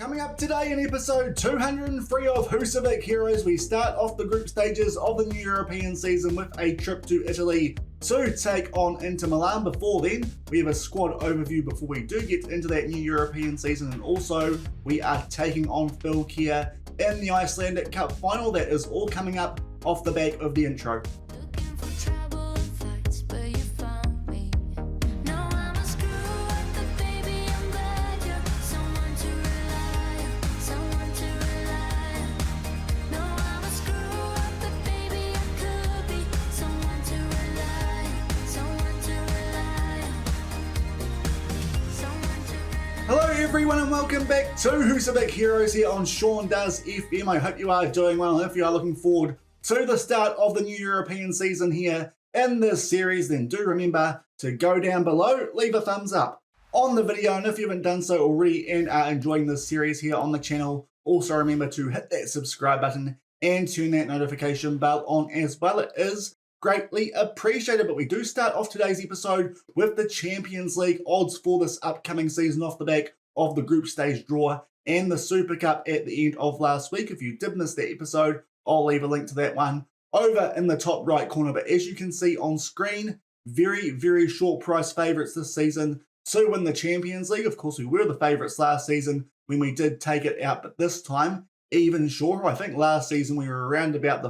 Coming up today in episode 203 of Husavik Heroes, we start off the group stages of the new European season with a trip to Italy to take on Inter Milan. Before then, we have a squad overview before we do get into that new European season, and also we are taking on Fylkir in the Icelandic Cup final. That is all coming up off the back of the intro. Hello everyone and welcome back to Husavik Heroes here on Shaun Does FM. I hope you are doing well, and if you are looking forward to the start of the new European season here in this series, then do remember to go down below, leave a thumbs up on the video, and if you haven't done so already and are enjoying this series here on the channel, also remember to hit that subscribe button and turn that notification bell on as well. It is greatly appreciated. But we do start off today's episode with the Champions League odds for this upcoming season off the back of the group stage draw and the Super Cup at the end of last week. If you did miss that episode, I'll leave a link to that one over in the top right corner. But as you can see on screen, very short price favourites this season to win the Champions League. Of course, we were the favourites last season when we did take it out, but this time even shorter. I think last season we were around about the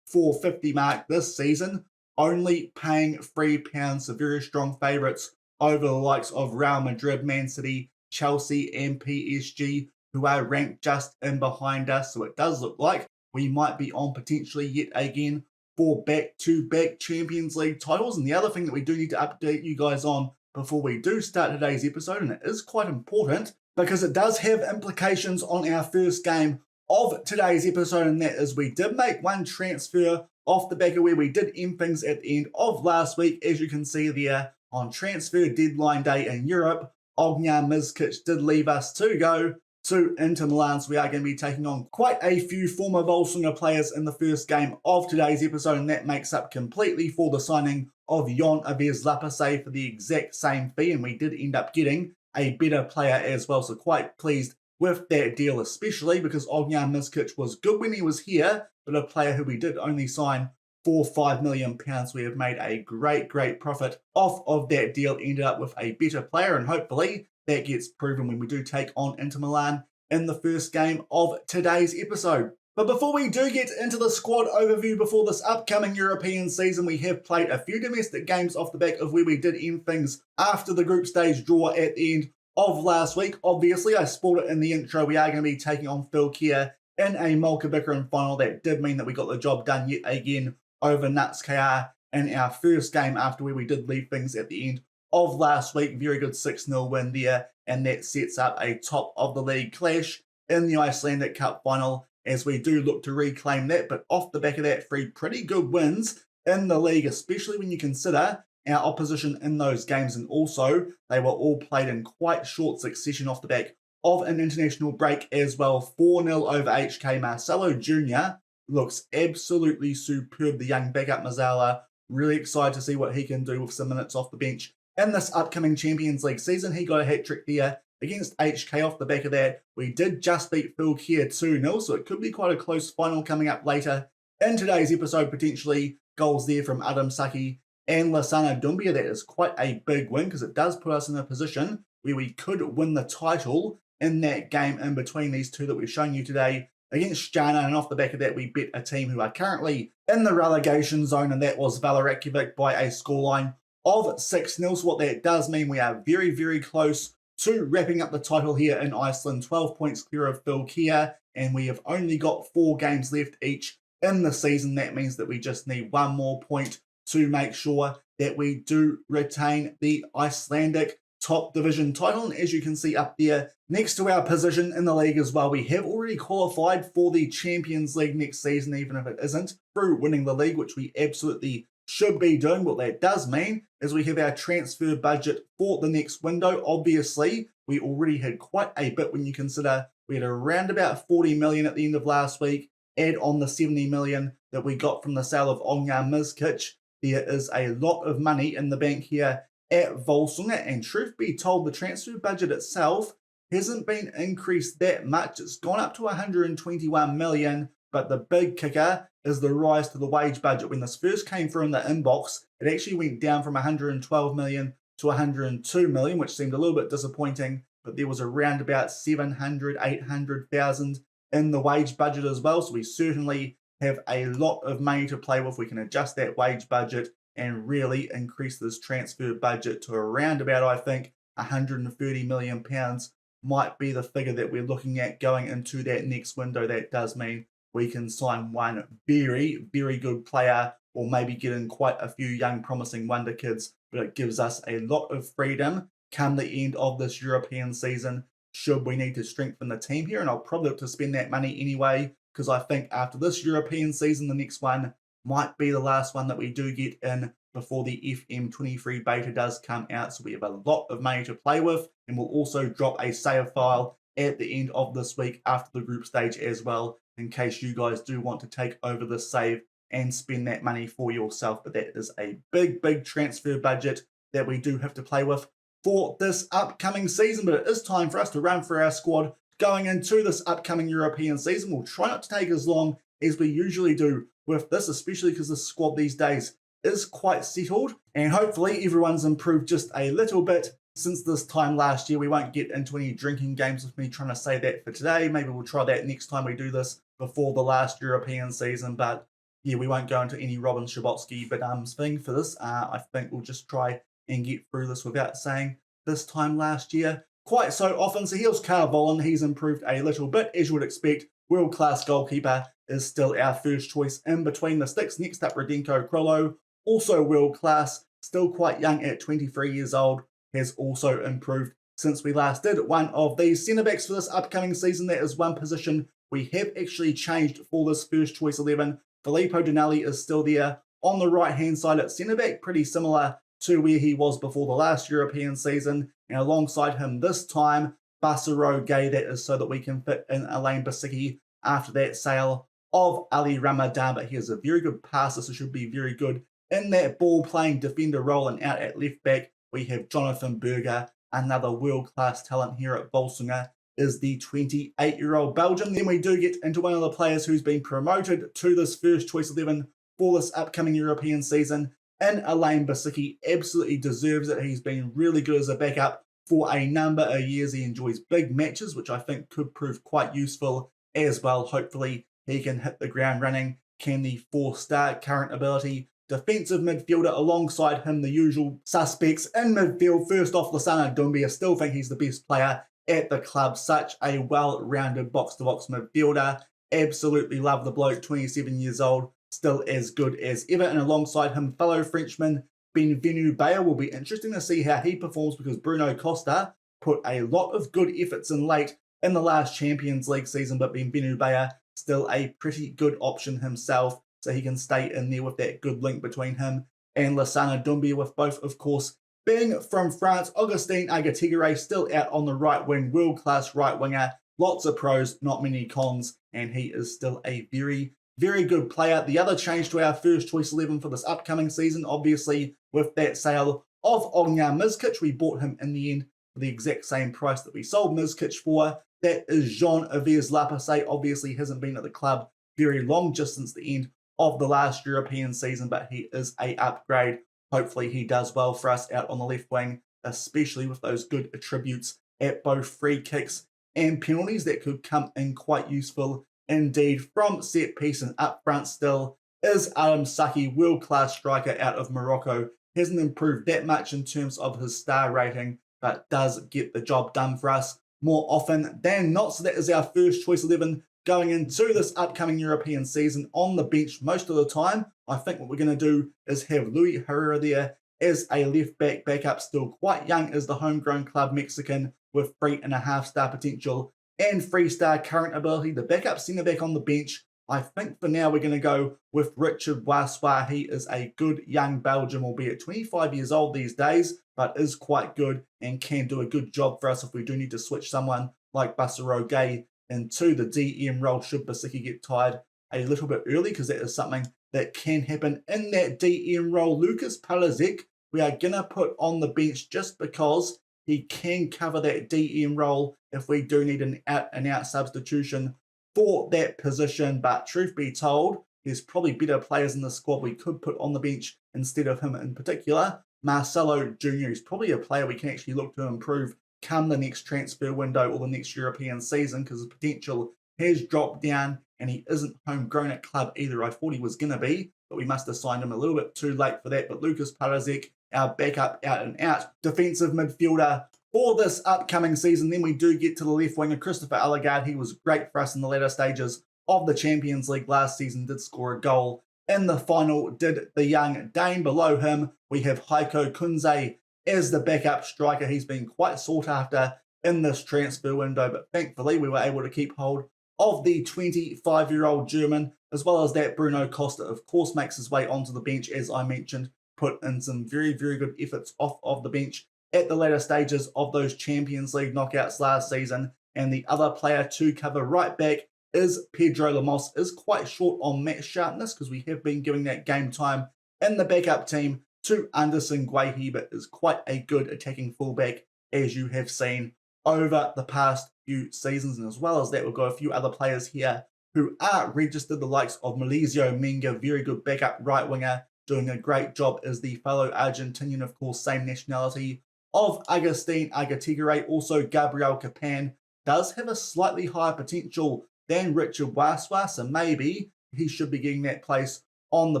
450 mark. This season only paying £3, so very strong favourites over the likes of Real Madrid, Man City, Chelsea and PSG, who are ranked just in behind us. So it does look like we might be on potentially yet again for back-to-back Champions League titles. And the other thing that we do need to update you guys on before we do start today's episode, and it is quite important because it does have implications on our first game of today's episode, and that is we did make one transfer off the back of where we did end things at the end of last week. As you can see there, on transfer deadline day in Europe, Ognjar Mizkic did leave us to go to Inter Milan, so we are going to be taking on quite a few former Völsungur players in the first game of today's episode, and that makes up completely for the signing of Jon Aves Lapase for the exact same fee, and we did end up getting a better player as well, so quite pleased with that deal, especially because Ognjar Mizkic was good when he was here, but a player who we did only sign for £5 million. We have made a great profit off of that deal, ended up with a better player, and hopefully that gets proven when we do take on Inter Milan in the first game of today's episode. But before we do get into the squad overview before this upcoming European season, we have played a few domestic games off the back of where we did end things after the group stage draw at the end of last week. Obviously, I spoiled it in the intro, we are going to be taking on Fylkir in a Mjólkurbikarinn final. That did mean that we got the job done yet again over Nuts in our first game after where we did leave things at the end of last week. Very good 6-0 win there, and that sets up a top of the league clash in the Icelandic Cup final as we do look to reclaim that. But off the back of that, 3 pretty good wins in the league, especially when you consider our opposition in those games, and also they were all played in quite short succession off the back of an international break as well. 4-0 over HK. Marcelo Jr. looks absolutely superb, the young backup Mazzala. Really excited to see what he can do with some minutes off the bench in this upcoming Champions League season. He got a hat-trick there against HK. Off the back of that, we did just beat Fylkir 2-0, so it could be quite a close final coming up later in today's episode. Potentially goals there from Adam Saki and Lasana Dumbia. That is quite a big win because it does put us in a position where we could win the title in that game in between these two that we've shown you today against Jana. And off the back of that, we bet a team who are currently in the relegation zone, and that was Valur by a scoreline of 6-0. So what that does mean, we are very close to wrapping up the title here in Iceland. 12 points clear of Fylkir, and we have only got 4 games left each in the season. That means that we just need one more point to make sure that we do retain the Icelandic top division title. And as you can see up there next to our position in the league as well, we have already qualified for the Champions League next season, even if it isn't through winning the league, which we absolutely should be doing. What that does mean is we have our transfer budget for the next window. Obviously, we already had quite a bit when you consider we had around about 40 million at the end of last week. Add on the 70 million that we got from the sale of Ognjar Mizkic. There is a lot of money in the bank here at Völsungur, and truth be told, the transfer budget itself hasn't been increased that much. It's gone up to 121 million, but the big kicker is the rise to the wage budget. When this first came through in the inbox, it actually went down from 112 million to 102 million, which seemed a little bit disappointing, but there was around about 700, 800,000 in the wage budget as well. So we certainly have a lot of money to play with. We can adjust that wage budget and really increase this transfer budget to around about, I think, 130 million pounds might be the figure that we're looking at going into that next window. That does mean we can sign one very, very good player, or maybe get in quite a few young promising wonder kids, but it gives us a lot of freedom come the end of this European season should we need to strengthen the team here. And I'll probably look to spend that money anyway, because I think after this European season, the next one might be the last one that we do get in before the FM23 beta does come out. So we have a lot of money to play with, and we'll also drop a save file at the end of this week after the group stage as well, in case you guys do want to take over the save and spend that money for yourself. But that is a big, big transfer budget that we do have to play with for this upcoming season. But it is time for us to run through our squad going into this upcoming European season. We'll try not to take as long as we usually do with this, especially because the squad these days is quite settled, and hopefully everyone's improved just a little bit since this time last year. We won't get into any drinking games with me trying to say that for today. Maybe we'll try that next time we do this before the last European season, but yeah, we won't go into any Robin Schabotsky Badams thing for this. I think we'll just try and get through this without saying this time last year quite so often. So here's Carl Vollen. He's improved a little bit, as you would expect. World-class goalkeeper is still our first choice in between the sticks. Next up, Radenko Krolo, also world-class, still quite young at 23 years old, has also improved since we last did one of these. Centre-backs for this upcoming season, that is one position we have actually changed for this first choice 11. Filippo Dinelli is still there on the right-hand side at centre-back, pretty similar to where he was before the last European season. And alongside him this time, Basaro Gay, that is so that we can fit in Alain Basicki after that sale of Ali Ramadan. But he is a very good passer, so should be very good in that ball-playing defender role. And out at left-back, we have Jonathan Berger, another world-class talent here at Völsungur, is the 28-year-old Belgian. Then we do get into one of the players who's been promoted to this first choice 11 for this upcoming European season, and Alain Basicki absolutely deserves it. He's been really good as a backup for a number of years. He enjoys big matches, which I think could prove quite useful as well. Hopefully he can hit the ground running. Can the 4-star current ability defensive midfielder alongside him, the usual suspects in midfield. First off, Lassana Doumbia. Still think he's the best player at the club. Such a well-rounded box-to-box midfielder. Absolutely love the bloke, 27 years old, still as good as ever. And alongside him, fellow Frenchman Benvenu Bayer. Will be interesting to see how he performs, because Bruno Costa put a lot of good efforts in late in the last Champions League season, but Benvenu Bayer still a pretty good option himself, so he can stay in there with that good link between him and Lassana Doumbia, with both, of course, being from France. Augustin Agategere still out on the right wing, world-class right winger. Lots of pros, not many cons, and he is still a very, very good player. The other change to our first choice 11 for this upcoming season, obviously, with that sale of Ognjar Mizkic, we bought him in the end for the exact same price that we sold Mizkic for. That is Jean-Yves Lapasse. Obviously hasn't been at the club very long, just since the end of the last European season, but he is a upgrade. Hopefully he does well for us out on the left wing, especially with those good attributes at both free kicks and penalties. That could come in quite useful indeed. From set piece and up front still is Adam Saki, world-class striker out of Morocco. Hasn't improved that much in terms of his star rating, but does get the job done for us more often than not. So that is our first choice 11 going into this upcoming European season. On the bench most of the time, I think what we're going to do is have Luis Herrera there as a left-back backup, still quite young as the homegrown club Mexican, with 3.5-star potential and 3-star current ability. The backup centre-back on the bench, I think for now we're going to go with Richard Waswa. He is a good young Belgian, albeit 25 years old these days, but is quite good and can do a good job for us if we do need to switch someone like Basaro Gay into the DM role should Basicki get tired a little bit early, because that is something that can happen in that DM role. Lucas Palazek, we are going to put on the bench just because He can cover that DM role if we do need an out-and-out substitution for that position. But truth be told, there's probably better players in the squad we could put on the bench instead of him in particular. Marcelo Jr. is probably a player we can actually look to improve come the next transfer window or the next European season, because his potential has dropped down and he isn't homegrown at club either. I thought he was going to be, but we must have signed him a little bit too late for that. But Lucas Parazek, our backup out-and-out defensive midfielder for this upcoming season. Then we do get to the left winger, Christopher Allegard. He was great for us in the latter stages of the Champions League last season, did score a goal in the final, did the young Dane. Below him, we have Heiko Kunze as the backup striker. He's been quite sought after in this transfer window, but thankfully we were able to keep hold of the 25-year-old German, as well as that Bruno Costa, of course, makes his way onto the bench, as I mentioned, put in some very, very good efforts off of the bench at the latter stages of those Champions League knockouts last season. And the other player to cover right back is Pedro Lemos. Is quite short on match sharpness because we have been giving that game time in the backup team to Anderson Guehi, but is quite a good attacking fullback, as you have seen over the past few seasons. And as well as that, we've got a few other players here who are registered, the likes of Malizio Menga, very good backup right winger, doing a great job as the fellow Argentinian, of course, same nationality of Agustin Agatigere. Also, Gabriel Capan does have a slightly higher potential than Richard Waswa, so maybe he should be getting that place on the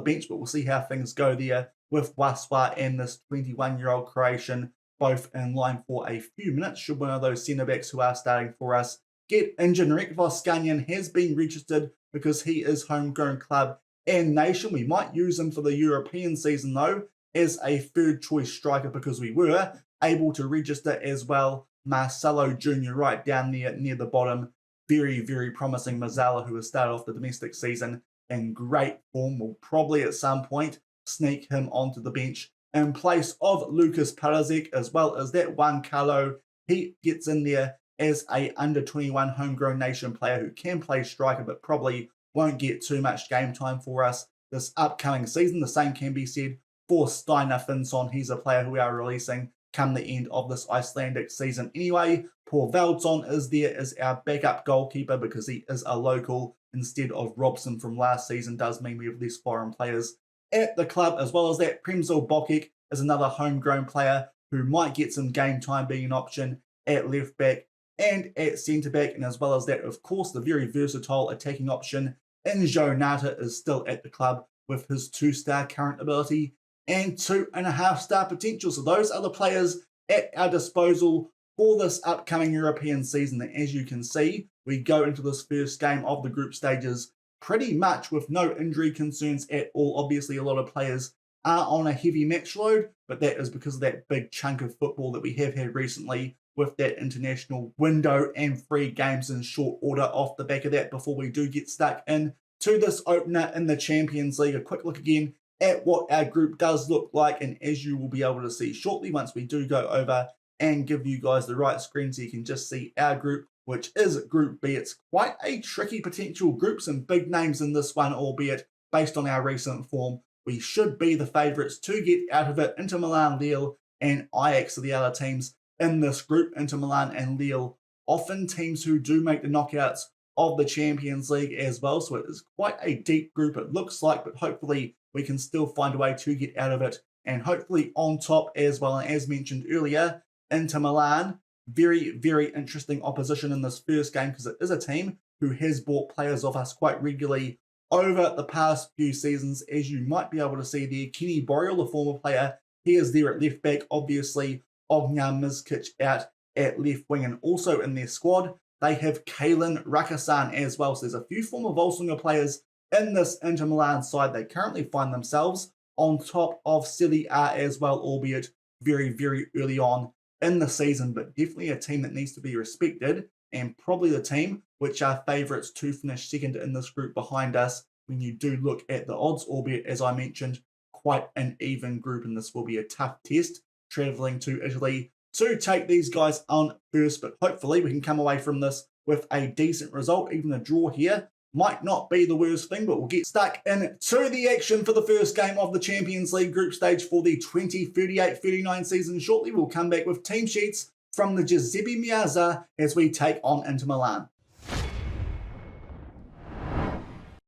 bench, but we'll see how things go there with Waswa and this 21-year-old Croatian both in line for a few minutes. Should one of those centre-backs who are starting for us get injured. Rek Voskanian has been registered because he is homegrown club and nation. We might use him for the European season, though, as a third-choice striker, because we were able to register as well Marcelo Jr. right down there near the bottom. Very, very promising Mazzala, who has started off the domestic season in great form. Will probably at some point sneak him onto the bench in place of Lucas Parazek, as well as that Juan Carlo. He gets in there as a under-21 homegrown nation player who can play striker, but probably won't get too much game time for us this upcoming season. The same can be said for Steinar Finnsson. He's a player who we are releasing come the end of this Icelandic season anyway. Paul Valdsson is there as our backup goalkeeper because he is a local instead of Robson from last season. Does mean we have less foreign players at the club, as well as that Premzel Bokic is another homegrown player who might get some game time, being an option at left back and at centre back. And as well as that, of course, the very versatile attacking option Injo Nata is still at the club with his 2-star current ability and 2.5-star potential. So those are the players at our disposal for this upcoming European season. And as you can see, we go into this first game of the group stages pretty much with no injury concerns at all. Obviously, a lot of players are on a heavy match load, but that is because of that big chunk of football that we have had recently with that international window and 3 games in short order off the back of that. Before we do get stuck in to this opener in the Champions League, a quick look again at what our group does look like. And as you will be able to see shortly once we do go over and give you guys the right screen so you can just see our group, which is Group B. It's quite a tricky potential group, some big names in this one, albeit based on our recent form, we should be the favourites to get out of it. Inter Milan, Lille and Ajax are the other teams in this group. Inter Milan and Lille, often teams who do make the knockouts of the Champions League as well. So it is quite a deep group, it looks like, but hopefully we can still find a way to get out of it. And hopefully on top as well. And as mentioned earlier, Inter Milan, very, very interesting opposition in this first game because it is a team who has bought players off us quite regularly over the past few seasons. As you might be able to see there, Kenny Boreal, the former player, he is there at left back, obviously. Ognjan Mizkic out at left wing, and also in their squad, they have Kalen Rakasan as well. So there's a few former Völsungur players in this Inter Milan side. They currently find themselves on top of Serie A as well, albeit very, very early on in the season, but definitely a team that needs to be respected, and probably the team which are favourites to finish second in this group behind us when you do look at the odds, albeit, as I mentioned, quite an even group, and this will be a tough test travelling to Italy to take these guys on first, but hopefully we can come away from this with a decent result. Even a draw here might not be the worst thing, but we'll get stuck into the action for the first game of the Champions League group stage for the 2038-39 season shortly. We'll come back with team sheets from the Giuseppe Meazza as we take on Inter Milan.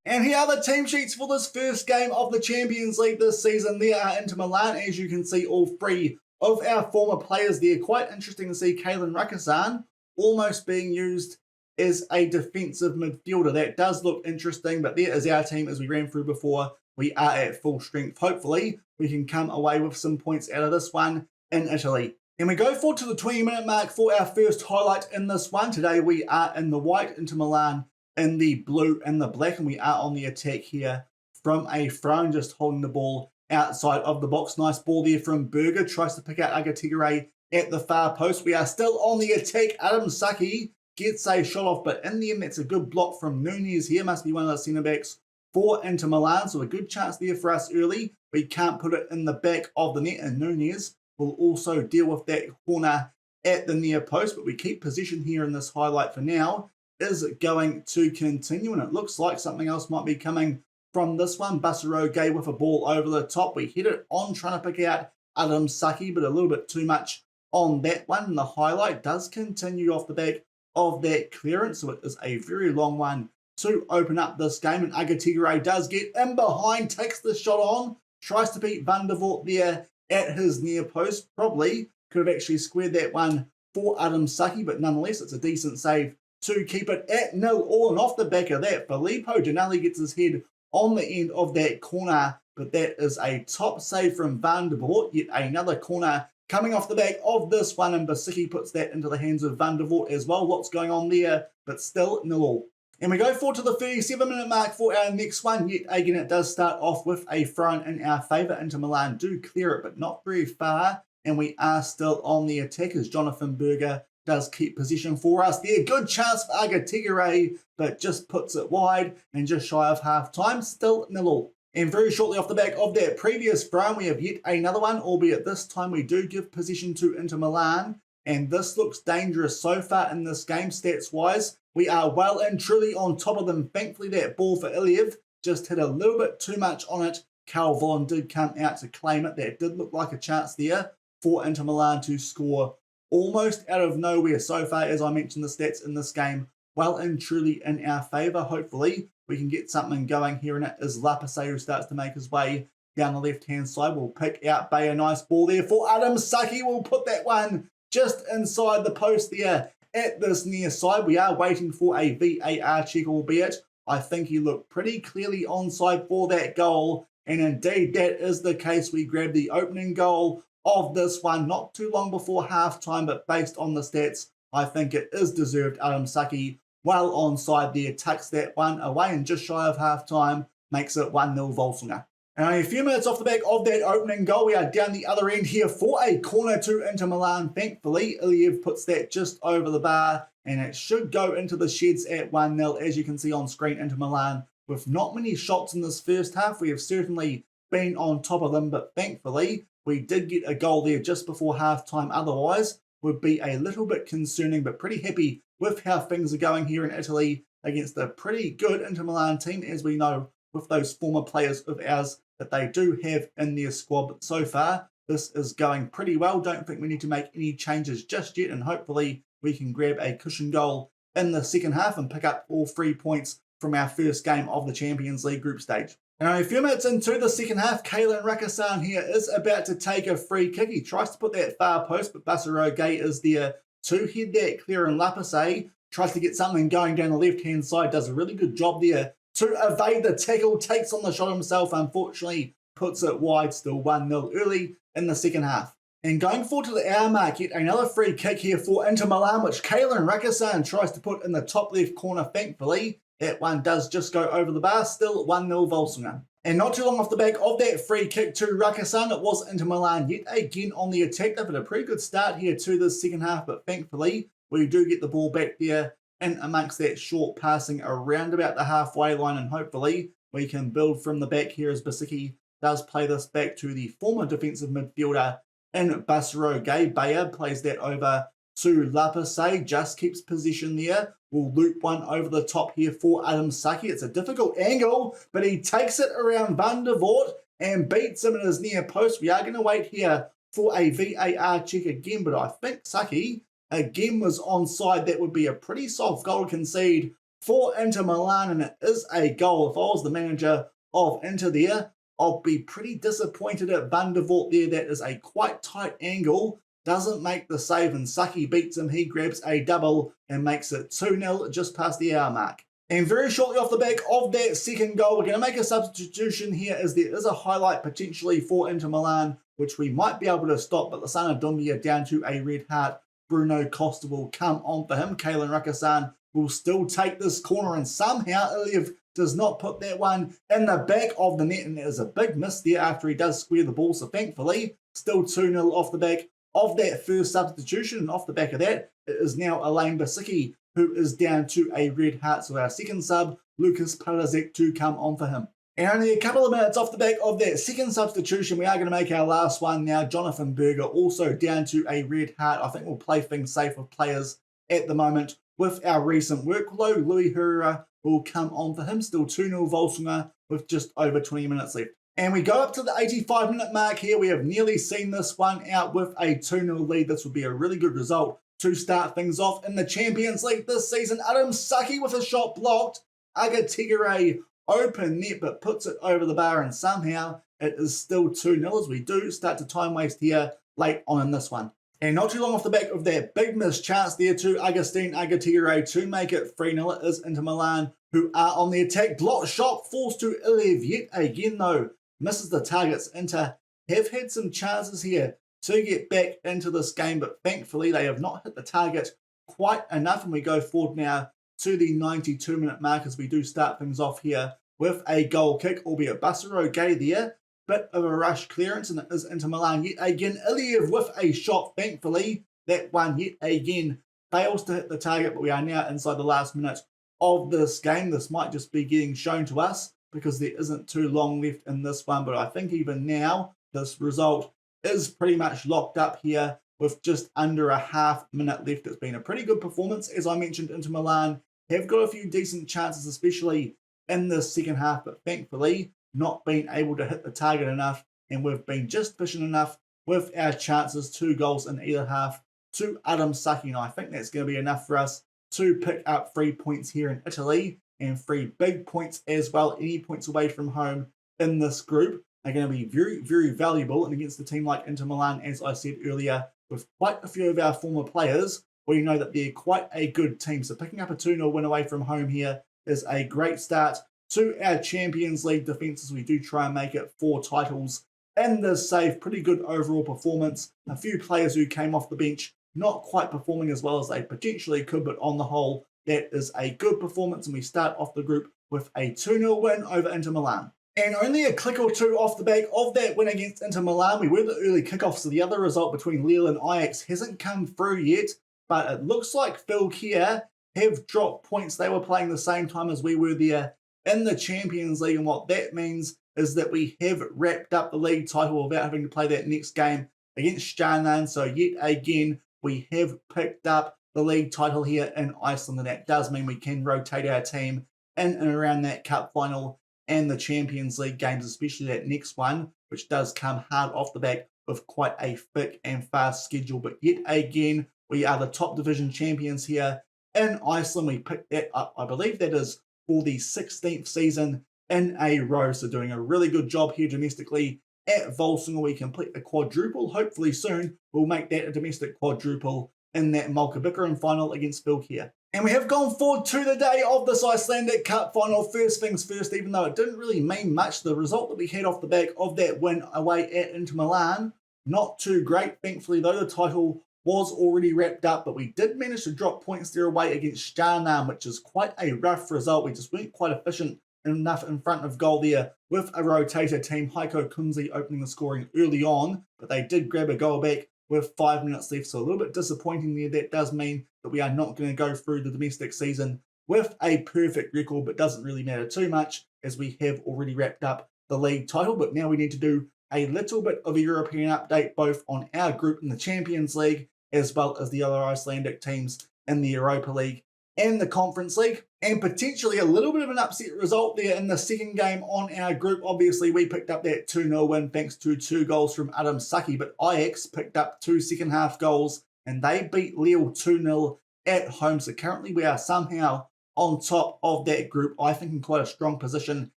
And here are the team sheets for this first game of the Champions League this season. There are Inter Milan, as you can see, all three of our former players there. Quite interesting to see Kalen Rakasan almost being used as a defensive midfielder. That does look interesting, but there is our team as we ran through before. We are at full strength. Hopefully, we can come away with some points out of this one in Italy. And we go forward to the 20-minute mark for our first highlight in this one. Today we are in the white, Inter Milan in the blue and the black, and we are on the attack here from a throw, just holding the ball outside of the box. Nice ball there from Berger. Tries to pick out Agatigere at the far post. We are still on the attack. Adam Saki gets a shot off, but in the end, that's a good block from Nunez here. Must be one of the centre-backs for Inter Milan, so a good chance there for us early. We can't put it in the back of the net, and Nunez will also deal with that corner at the near post, but we keep position here in this highlight for now. Is going to continue, and it looks like something else might be coming from this one. Bassero gave with a ball over the top. We hit it on trying to pick out Adam Saki, but a little bit too much on that one. And the highlight does continue off the back of that clearance, so it is a very long one to open up this game. And Agatigere does get in behind, takes the shot on, tries to beat Van der Voort there at his near post. Probably could have actually squared that one for Adam Saki, but nonetheless, it's a decent save to keep it at 0-0. And off the back of that, Filippo Dinelli gets his head on the end of that corner, but that is a top save from Van der Voort. Yet another corner coming off the back of this one, and Basicki puts that into the hands of Van der Voort as well. Lots going on there, but still 0-0. And we go forward to the 37-minute mark for our next one. Yet again, it does start off with a throw in our favour. Inter Milan do clear it, but not very far. And we are still on the attack as Jonathan Berger does keep position for us there. Good chance for Agatigere, but just puts it wide and just shy of half time. Still 0-0. And very shortly off the back of that previous throw, we have yet another one, albeit this time we do give position to Inter Milan. And this looks dangerous so far in this game, stats-wise. We are well and truly on top of them. Thankfully, that ball for Iliev just hit a little bit too much on it. Carl Vaughan did come out to claim it. That did look like a chance there for Inter Milan to score almost out of nowhere so far. As I mentioned, the stats in this game well and truly in our favour. Hopefully, we can get something going here, and it is Lapase who starts to make his way down the left-hand side. We'll pick out Bay. A nice ball there for Adam Saki. We'll put that one just inside the post there at this near side. We are waiting for a VAR check, albeit I think he looked pretty clearly onside for that goal. And indeed, that is the case. We grabbed the opening goal of this one not too long before halftime, but based on the stats, I think it is deserved. Adam Saki, well onside there, tucks that one away, and just shy of halftime makes it 1-0 Völsungur. And a few minutes off the back of that opening goal, we are down the other end here for a corner to Inter Milan. Thankfully, Iliev puts that just over the bar, and it should go into the sheds at 1-0. As you can see on screen, Inter Milan with not many shots in this first half. We have certainly been on top of them, but thankfully, we did get a goal there just before halftime. Otherwise, would be a little bit concerning, but pretty happy with how things are going here in Italy against a pretty good Inter Milan team, as we know with those former players of ours that they do have in their squad. But so far, this is going pretty well. Don't think we need to make any changes just yet, and hopefully we can grab a cushion goal in the second half and pick up all 3 points from our first game of the Champions League group stage. Now, a few minutes into the second half, Kalen Rakasan here is about to take a free kick. He tries to put that far post, but Bassero Gay is there to head that clear, and Lapase tries to get something going down the left-hand side, does a really good job there to evade the tackle, takes on the shot himself, unfortunately puts it wide, still 1-0 early in the second half. And going forward to the hour mark, yet another free kick here for Inter Milan, which Kalen Rakasan tries to put in the top left corner. Thankfully, that one does just go over the bar, still 1-0 Völsungur. And not too long off the back of that free kick to Rakasan, it was Inter Milan yet again on the attack. They've had a pretty good start here to this second half, but thankfully, we do get the ball back there and amongst that short passing around about the halfway line, and hopefully we can build from the back here as Basicki does play this back to the former defensive midfielder in Bassero Gay. Bayer plays that over to Lapase, just keeps position there. We'll loop one over the top here for Adam Saki. It's a difficult angle, but he takes it around Van der Voort and beats him in his near post. We are going to wait here for a VAR check again, but I think Saki again was onside. That would be a pretty soft goal to concede for Inter Milan, and it is a goal. If I was the manager of Inter there, I'll be pretty disappointed at Van der Voort there. That is a quite tight angle. Doesn't make the save, and Saki beats him. He grabs a double and makes it 2-0 just past the hour mark. And very shortly off the back of that second goal, we're going to make a substitution here as there is a highlight potentially for Inter Milan, which we might be able to stop, but Lassana Doumbia down to a red heart. Bruno Costa will come on for him. Kalen Rakasan will still take this corner, and somehow Iliev does not put that one in the back of the net, and there's a big miss there after he does square the ball. So thankfully, still 2-0 off the back of that first substitution, and off the back of that, it is now Elaine Basicki who is down to a red heart. So our second sub, Lucas Parazek, to come on for him. And only a couple of minutes off the back of that second substitution, we are going to make our last one now. Jonathan Berger also down to a red heart. I think we'll play things safe with players at the moment with our recent workload. Louis Herrera will come on for him. Still 2-0 Völsungur with just over 20 minutes left. And we go up to the 85-minute mark here. We have nearly seen this one out with a 2-0 lead. This would be a really good result to start things off in the Champions League this season. Adam Saki with a shot blocked. Aga Tigere open net, but puts it over the bar, and somehow it is still 2-0 as we do start to time waste here late on in this one. And not too long off the back of that big missed chance there to Agustin Agatigere to make it 3-0. It is Inter Milan who are on the attack. Block shot forced to Iliev yet again though. Misses the targets. Inter have had some chances here to get back into this game, but thankfully they have not hit the target quite enough, and we go forward now to the 92-minute mark as we do start things off here with a goal kick, albeit Basaro Gay there. Bit of a rush clearance, and it is Inter Milan yet again. Iliev with a shot, thankfully. That one yet again fails to hit the target, but we are now inside the last minute of this game. This might just be getting shown to us because there isn't too long left in this one, but I think even now this result is pretty much locked up here with just under a half-minute left. It's been a pretty good performance. As I mentioned, Inter Milan have got a few decent chances, especially in the second half, but thankfully not been able to hit the target enough, and we've been just efficient enough with our chances. 2 goals in either half to Adam Saki, and I think that's going to be enough for us to pick up 3 points here in Italy, and 3 big points as well. Any points away from home in this group are going to be very, very valuable, and against a team like Inter Milan, as I said earlier, with quite a few of our former players, we know that they're quite a good team. So picking up a 2-0 win away from home here is a great start to our Champions League defence as we do try and make it 4 titles in this save. Pretty good overall performance. A few players who came off the bench not quite performing as well as they potentially could, but on the whole, that is a good performance, and we start off the group with a 2-0 win over Inter Milan. And only a click or two off the back of that win against Inter Milan, we were the early kickoff, so the other result between Lille and Ajax hasn't come through yet, but it looks like Fylkir have dropped points. They were playing the same time as we were there in the Champions League, and what that means is that we have wrapped up the league title without having to play that next game against Shaun. So yet again, we have picked up the league title here in Iceland, and that does mean we can rotate our team in and around that cup final and the Champions League games, especially that next one, which does come hard off the back with quite a thick and fast schedule. But yet again, we are the top division champions here in Iceland. We picked that up, I believe that is for the 16th season in a row. So doing a really good job here domestically at Völsungur. We complete a quadruple. Hopefully soon we'll make that a domestic quadruple in that Mjólkurbikarinn final against Fylkir. And we have gone forward to the day of this Icelandic Cup final. First things first, even though it didn't really mean much, the result that we had off the back of that win away at Inter Milan, not too great. Thankfully, though, the title was already wrapped up, but we did manage to drop points there away against Shaun, which is quite a rough result. We just weren't quite efficient enough in front of goal there with a rotator team. Heiko Kunze opening the scoring early on, but they did grab a goal back with 5 minutes left, so a little bit disappointing there. That does mean that we are not going to go through the domestic season with a perfect record, but doesn't really matter too much as we have already wrapped up the league title. But now we need to do a little bit of a European update, both on our group in the Champions League as well as the other Icelandic teams in the Europa League and the Conference League, and potentially a little bit of an upset result there in the second game on our group. Obviously, we picked up that 2-0 win thanks to 2 goals from Adam Saki, but Ajax picked up 2 second half goals and they beat Lille 2-0 at home. So currently we are somehow on top of that group, I think in quite a strong position,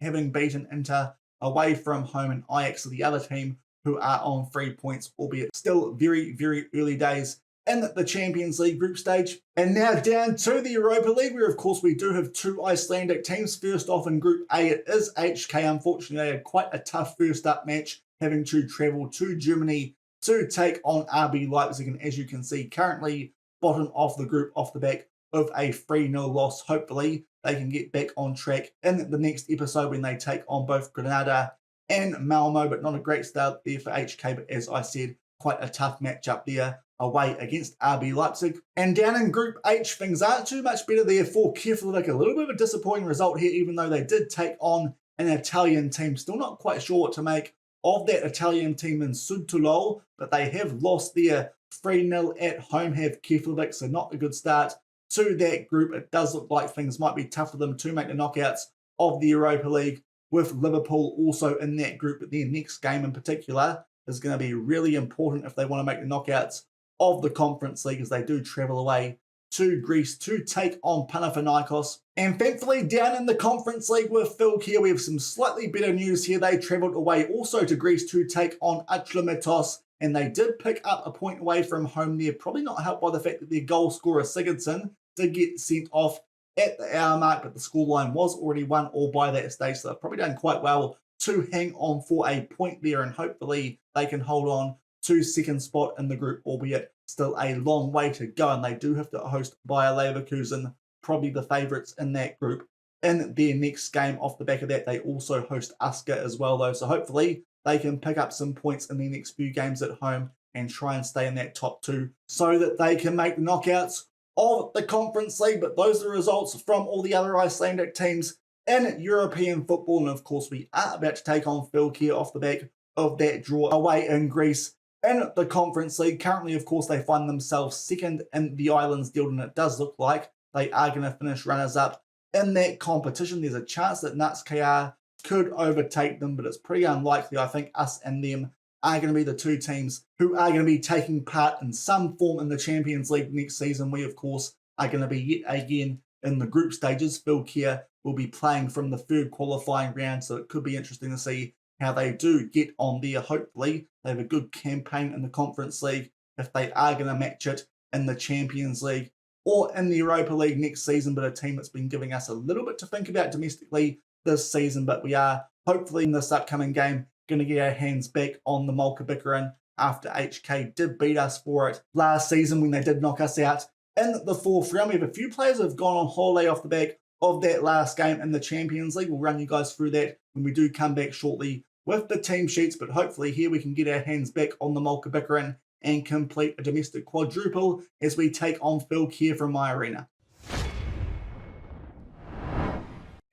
having beaten Inter away from home, and Ajax are the other team who are on 3 points, albeit still very, very early days in the Champions League group stage. And now down to the Europa League, where of course we do have two Icelandic teams. First off in Group A, it is HK. Unfortunately, they had quite a tough first up match, having to travel to Germany to take on RB Leipzig. And as you can see, currently bottom of the group off the back of a 3-0 loss. Hopefully they can get back on track in the next episode when they take on both Granada and Malmo, but not a great start there for HK. But as I said, quite a tough matchup there away against RB Leipzig. And down in Group H, things aren't too much better there for Keflavik. A little bit of a disappointing result here, even though they did take on an Italian team. Still not quite sure what to make of that Italian team in Sudtulol, but they have lost their 3-0 at home, have Keflavik, so not a good start to that group. It does look like things might be tough for them to make the knockouts of the Europa League, with Liverpool also in that group. But their next game in particular is going to be really important if they want to make the knockouts of the Conference League, as they do travel away to Greece to take on Panathinaikos. And thankfully, down in the Conference League with Fylkir, we have some slightly better news here. They travelled away also to Greece to take on Atlamitos, and they did pick up a point away from home there, probably not helped by the fact that their goal scorer Sigurdsson did get sent off at the hour mark, but the scoreline was already 1-1 by that stage, so they've probably done quite well to hang on for a point there, and hopefully they can hold on to second spot in the group, albeit still a long way to go, and they do have to host Bayer Leverkusen, probably the favourites in that group, in their next game. Off the back of that, they also host Asker as well, though, so hopefully they can pick up some points in their next few games at home and try and stay in that top two so that they can make the knockouts of the Conference League. But those are the results from all the other Icelandic teams in European football, and of course we are about to take on Fylkir off the back of that draw away in Greece in the Conference League. Currently, of course, they find themselves second in the Islands Guild, and it does look like they are going to finish runners-up in that competition. There's a chance that Nuts KR could overtake them, but it's pretty unlikely. I think us and them are going to be the two teams who are going to be taking part in some form in the Champions League next season. We, of course, are going to be yet again in the group stages. Fylkir will be playing from the third qualifying round, so it could be interesting to see how they do get on there. Hopefully they have a good campaign in the Conference League if they are going to match it in the Champions League or in the Europa League next season. But a team that's been giving us a little bit to think about domestically this season. But we are hopefully in this upcoming game going to get our hands back on the Mjólkurbikarinn after HK did beat us for it last season when they did knock us out in the fourth round. We have a few players who have gone on holiday off the back of that last game in the Champions League. We'll run you guys through that when we do come back shortly with the team sheets, but hopefully here we can get our hands back on the Mjólkurbikarinn and complete a domestic quadruple as we take on Fylkir from my arena.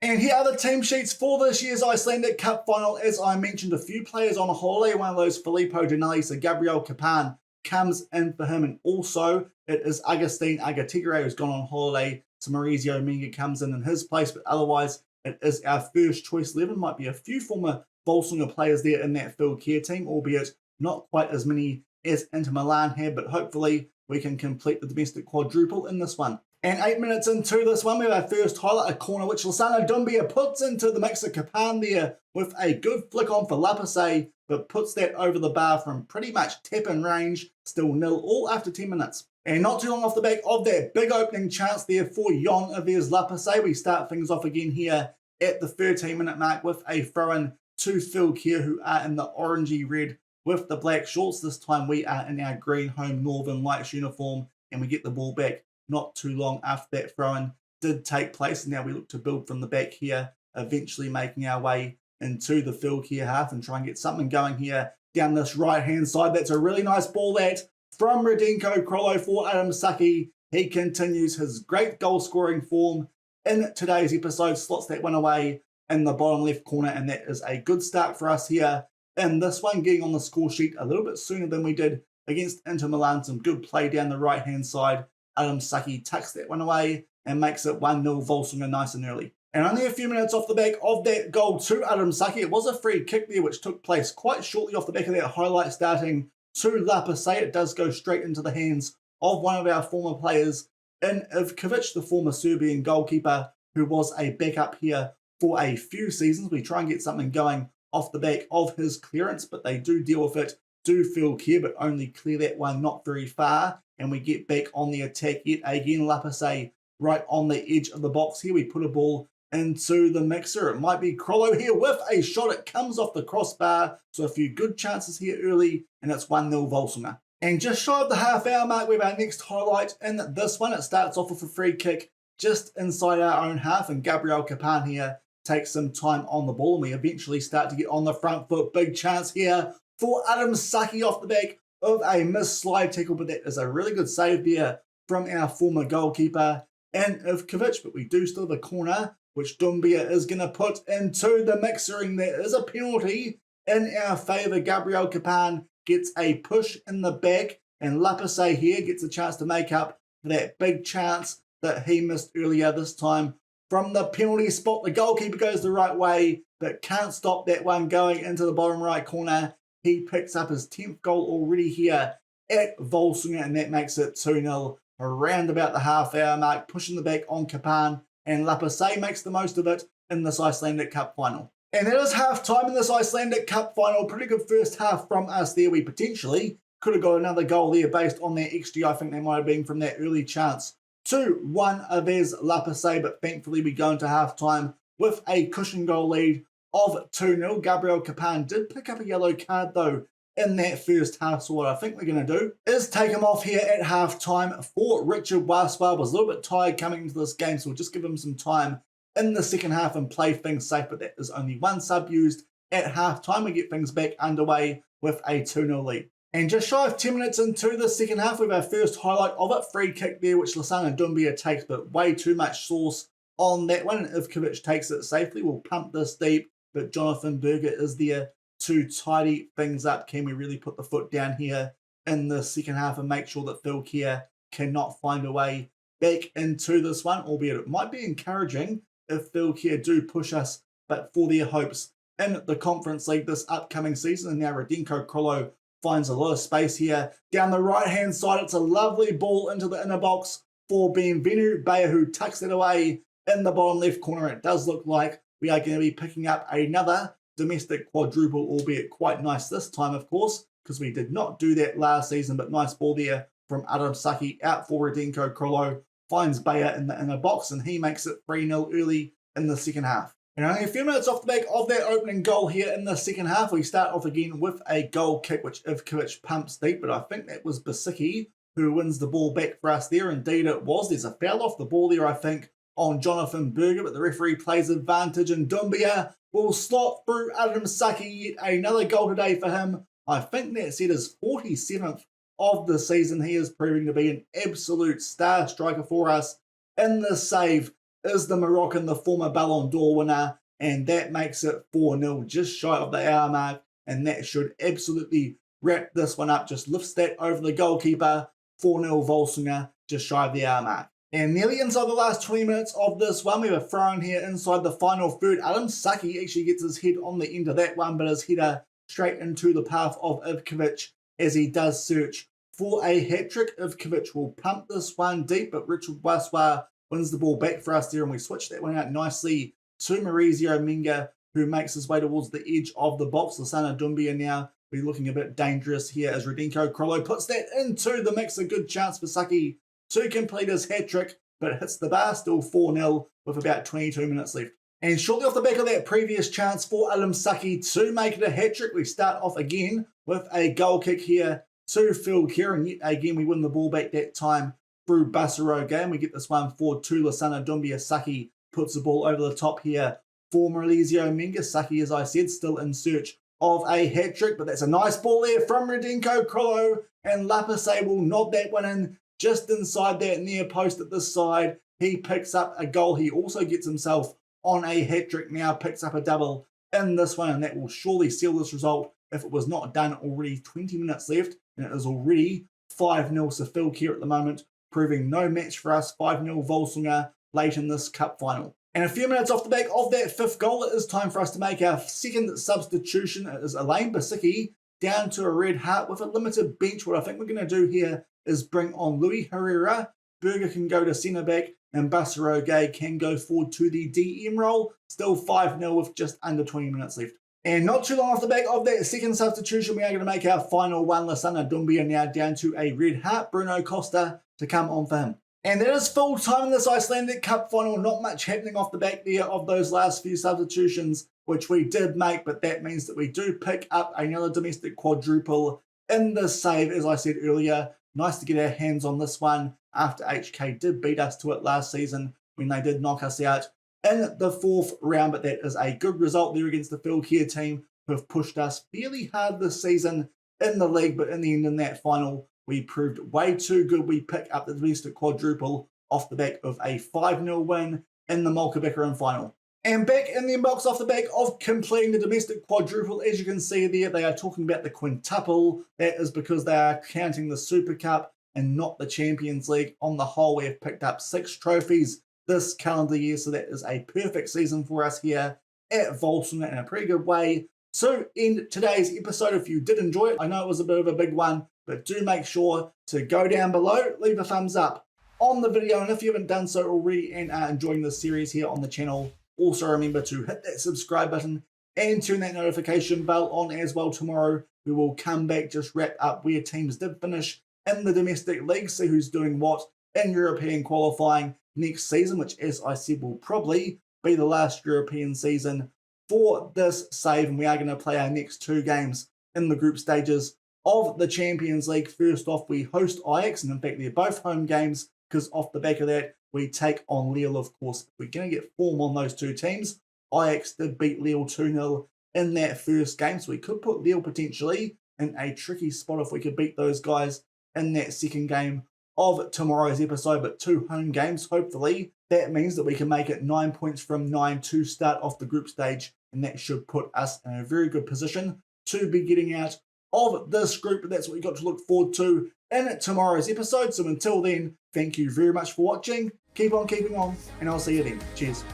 And here are the team sheets for this year's Icelandic Cup final. As I mentioned, a few players on a holiday. One of those, Filippo Dinelli, so Gabriel Kapan comes in for him, and also it is Agustin Agategre who's gone on holiday, so Maurizio Menga comes in his place, but otherwise it is our first choice 11. Might be a few former Völsungur players there in that Fylkir team, albeit not quite as many as Inter Milan had, but hopefully we can complete the domestic quadruple in this one. And 8 minutes into this one, we have our first highlight, a corner which Lissano Dumbia puts into the mixer. Kapan there with a good flick on for Lapase, but puts that over the bar from pretty much tap-in range, still nil all after 10 minutes. And not too long off the back of that big opening chance there for Jon Ivers Lapase, we start things off again here at the 13-minute mark with a throw-in to Fylkir, who are in the orangey red with the black shorts. This time we are in our green home Northern Lights uniform, and we get the ball back not too long after that throw-in did take place. And now we look to build from the back here, eventually making our way into the Fylkir half and try and get something going here down this right-hand side. That's a really nice ball that from Radenko Krolo for Adam Saki. He continues his great goal-scoring form in today's episode, slots that one away in the bottom left corner, and that is a good start for us here in this one, getting on the score sheet a little bit sooner than we did against Inter Milan. Some good play down the right-hand side. Adam Saki tucks that one away and makes it 1-0 Völsungur nice and early. And only a few minutes off the back of that goal to Adam Saki, it was a free kick there which took place quite shortly off the back of that highlight starting to Lapase. It does go straight into the hands of one of our former players in Ivkovic, the former Serbian goalkeeper who was a backup here for a few seasons. We try and get something going off the back of his clearance, but they do deal with it, do Fylkir, but only clear that one not very far, and we get back on the attack yet again. Lapase right on the edge of the box here. We put a ball into the mixer. It might be Krollo here with a shot. It comes off the crossbar, so a few good chances here early, and it's 1-0 Völsungur. And just shy of the half-hour mark, we have our next highlight in this one. It starts off with a free kick just inside our own half, and Gabriel Kapan here takes some time on the ball, and we eventually start to get on the front foot. Big chance here for Adam Saki off the back of a missed slide tackle, but that is a really good save there from our former goalkeeper and Ivkovic, but we do still have a corner, which Dumbia is going to put into the mixer, and there is a penalty in our favour. Gabriel Kapan gets a push in the back, and Lapase here gets a chance to make up for that big chance that he missed earlier, this time from the penalty spot. The goalkeeper goes the right way, but can't stop that one going into the bottom right corner. He picks up his 10th goal already here at Völsungur, and that makes it 2-0 around about the half-hour mark, pushing the back on Kapan, and Lapase makes the most of it in this Icelandic Cup final. And that is half-time in this Icelandic Cup final. Pretty good first half from us there. We potentially could have got another goal there based on that XG. I think that might have been from that early chance to one of Lapase, but thankfully we go into half-time with a cushion goal lead of 2-0. Gabriel Kapan did pick up a yellow card though in that first half, so what I think we're going to do is take him off here at half-time for Richard Waswa. Was a little bit tired coming into this game, so we'll just give him some time in the second half and play things safe, but that is only one sub used at half-time. We get things back underway with a 2-0 lead. And just shy of 10 minutes into the second half, we have our first highlight of it. Free kick there, which Lasana Dumbia takes, but way too much sauce on that one. And Ivkovic takes it safely. We'll pump this deep, but Jonathan Berger is there to tidy things up. Can we really put the foot down here in the second half and make sure that Fylkir cannot find a way back into this one? Albeit it might be encouraging if Fylkir do push us, but for their hopes in the Conference League this upcoming season. And now Radenko Krollo finds a lot of space here down the right-hand side. It's a lovely ball into the inner box for Benvenu Bayer, who tucks it away in the bottom left corner. It does look like we are going to be picking up another domestic quadruple, albeit quite nice this time, of course, because we did not do that last season. But nice ball there from Adam Saki out for Radenko Krollo. Finds Bayer in the inner box, and he makes it 3-0 early in the second half. And only a few minutes off the back of that opening goal here in the second half, we start off again with a goal kick, which Ivkovic pumps deep, but I think that was Basicki who wins the ball back for us there. Indeed it was. There's a foul off the ball there, I think, on Jonathan Berger, but the referee plays advantage, and Dumbia will slot through Adam Saki. Another goal today for him. I think that's his 47th of the season. He is proving to be an absolute star striker for us. In the save is the Moroccan, the former Ballon d'Or winner, and that makes it 4-0, just shy of the hour mark, and that should absolutely wrap this one up. Just lifts that over the goalkeeper. 4-0 Völsungur, just shy of the hour mark. And nearly inside the last 20 minutes of this one, we have a throw in here inside the final third. Adam Saki actually gets his head on the end of that one, but his header straight into the path of Ivkovic as he does search for a hat-trick. Ivkovic will pump this one deep, but Richard Waswa wins the ball back for us there, and we switch that one out nicely to Maurizio Menga, who makes his way towards the edge of the box. Lasana Dumbia now be looking a bit dangerous here as Radenko Krollo puts that into the mix. A good chance for Saki to complete his hat-trick, but hits the bar, still 4-0 with about 22 minutes left. And shortly off the back of that previous chance for Adam Saki to make it a hat-trick, we start off again with a goal kick here to Fylkir, and yet again we win the ball back that time through Basaroga, and we get this one forward to Lasana Dumbia. Saki puts the ball over the top here for Maurizio Menga. Saki, as I said, still in search of a hat-trick, but that's a nice ball there from Radenko Krollo, and Lapase will nod that one in just inside that near post at this side. He picks up a goal. He also gets himself on a hat-trick now, picks up a double in this one, and that will surely seal this result if it was not done already. 20 minutes left, and it is already 5-0 to Fylkir at the moment, proving no match for us. 5-0 Völsungur late in this cup final. And a few minutes off the back of that fifth goal, it is time for us to make our second substitution. It is Elaine Basicki down to a red heart with a limited bench. What I think we're going to do here is bring on Louis Herrera. Berger can go to centre back, and Basaro Gay can go forward to the DM role. Still 5-0 with just under 20 minutes left. And not too long off the back of that second substitution, we are going to make our final one. Lasana Doumbia now down to a red heart. Bruno Costa to come on for him. And that is full time in this Icelandic Cup final. Not much happening off the back there of those last few substitutions, which we did make, but that means that we do pick up another domestic quadruple in this save, as I said earlier. Nice to get our hands on this one after HK did beat us to it last season when they did knock us out in the fourth round, but that is a good result there against the Fylkir team who have pushed us fairly hard this season in the league, but in the end in that final, we proved way too good. We pick up the domestic quadruple off the back of a 5-0 win in the Mjólkurbikarinn final. And back in the inbox off the back of completing the domestic quadruple, as you can see there, they are talking about the quintuple. That is because they are counting the Super Cup and not the Champions League. On the whole, we have picked up 6 trophies this calendar year, so that is a perfect season for us here at Völsungur in a pretty good way. So end today's episode. If you did enjoy it, I know it was a bit of a big one, but do make sure to go down below, leave a thumbs up on the video, and if you haven't done so already and are enjoying this series here on the channel, also remember to hit that subscribe button and turn that notification bell on as well. Tomorrow we will come back, just wrap up where teams did finish in the domestic league, see who's doing what in European qualifying next season, which, as I said, will probably be the last European season for this save. And we are going to play our next 2 games in the group stages of the Champions League. First off, we host Ajax, and in fact they're both home games, because off the back of that we take on Lille, of course. If we're going to get form on those 2 teams, Ajax did beat Lille 2-0 in that first game, so we could put Lille potentially in a tricky spot if we could beat those guys in that second game of tomorrow's episode. But 2 home games, hopefully that means that we can make it 9 points from 9 to start off the group stage, and that should put us in a very good position to be getting out of this group. But that's what we got to look forward to in tomorrow's episode. So until then, thank you very much for watching. Keep on keeping on, and I'll see you then. Cheers.